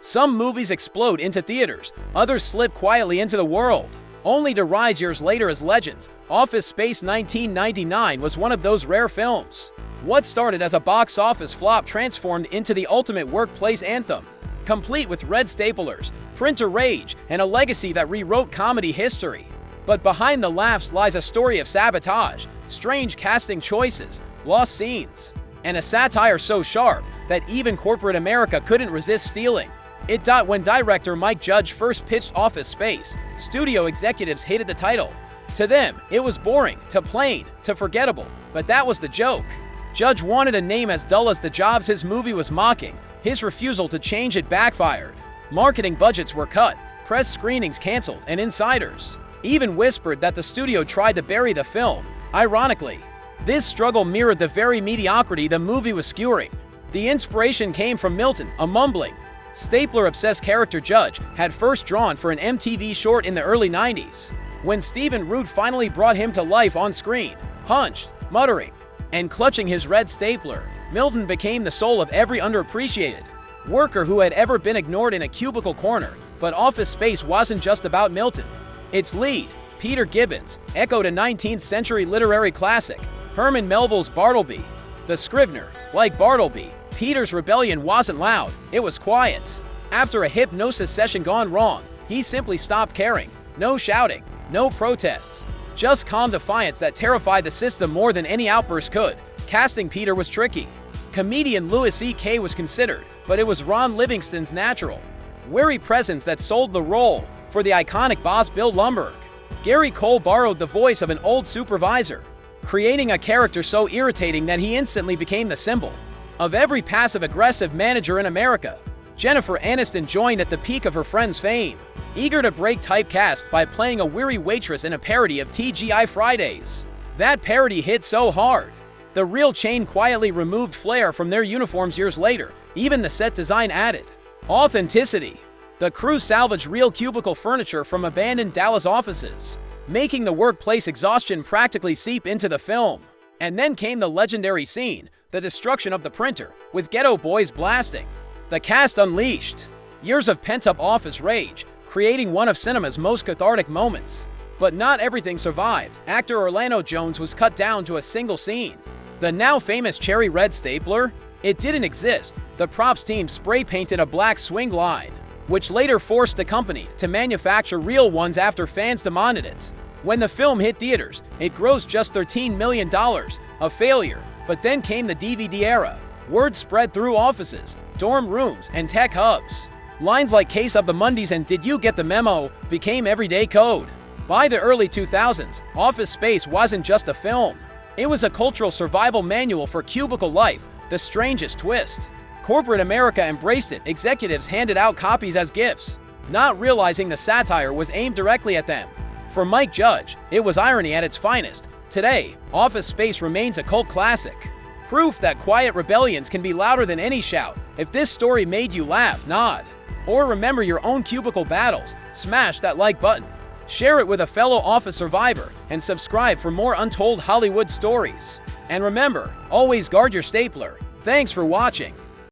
Some movies explode into theaters, others slip quietly into the world, only to rise years later as legends. Office Space 1999 was one of those rare films. What started as a box office flop transformed into the ultimate workplace anthem, complete with red staplers, printer rage, and a legacy that rewrote comedy history. But behind the laughs lies a story of sabotage, strange casting choices, lost scenes, and a satire so sharp that even corporate America couldn't resist stealing it. When director Mike Judge first pitched Office Space, studio executives hated the title. To them, it was boring, to plain, to forgettable, but that was the joke. Judge wanted a name as dull as the jobs his movie was mocking. His refusal to change it backfired. Marketing budgets were cut, press screenings canceled, and insiders even whispered that the studio tried to bury the film. Ironically, this struggle mirrored the very mediocrity the movie was skewering. The inspiration came from Milton, a mumbling, stapler-obsessed character Judge had first drawn for an MTV short in the early 90s. When Stephen Root finally brought him to life on screen, hunched, muttering, and clutching his red stapler, Milton became the soul of every underappreciated worker who had ever been ignored in a cubicle corner. But Office Space wasn't just about Milton. Its lead, Peter Gibbons, echoed a 19th century literary classic, Herman Melville's Bartleby. The Scrivener, like Bartleby, Peter's rebellion wasn't loud, it was quiet. After a hypnosis session gone wrong, he simply stopped caring. No shouting, no protests, just calm defiance that terrified the system more than any outburst could. Casting Peter was tricky. Comedian Louis C.K. was considered, but it was Ron Livingston's natural, wary presence that sold the role for the iconic boss Bill Lumbergh. Gary Cole borrowed the voice of an old supervisor, creating a character so irritating that he instantly became the symbol of every passive-aggressive manager in America. Jennifer Aniston joined at the peak of her Friends fame, eager to break typecast by playing a weary waitress in a parody of TGI Fridays. That parody hit so hard, the real chain quietly removed flair from their uniforms years later. Even the set design added authenticity. The crew salvaged real cubicle furniture from abandoned Dallas offices, making the workplace exhaustion practically seep into the film. And then came the legendary scene, the destruction of the printer, with Ghetto Boys blasting. The cast unleashed years of pent-up office rage, creating one of cinema's most cathartic moments. But not everything survived. Actor Orlando Jones was cut down to a single scene. The now famous cherry red stapler? It didn't exist. The props team spray-painted a black swing line, which later forced the company to manufacture real ones after fans demanded it. When the film hit theaters, it grossed just $13 million, a failure. But then came the DVD era. Word spread through offices, dorm rooms, and tech hubs. Lines like "Case of the Mondays" and "Did you get the memo?" became everyday code. By the early 2000s, Office Space wasn't just a film. It was a cultural survival manual for cubicle life. The strangest twist: corporate America embraced it. Executives handed out copies as gifts, not realizing the satire was aimed directly at them. For Mike Judge, it was irony at its finest. Today, Office Space remains a cult classic, proof that quiet rebellions can be louder than any shout. If this story made you laugh, nod, or remember your own cubicle battles, smash that like button, share it with a fellow office survivor, and subscribe for more untold Hollywood stories. And remember, always guard your stapler. Thanks for watching.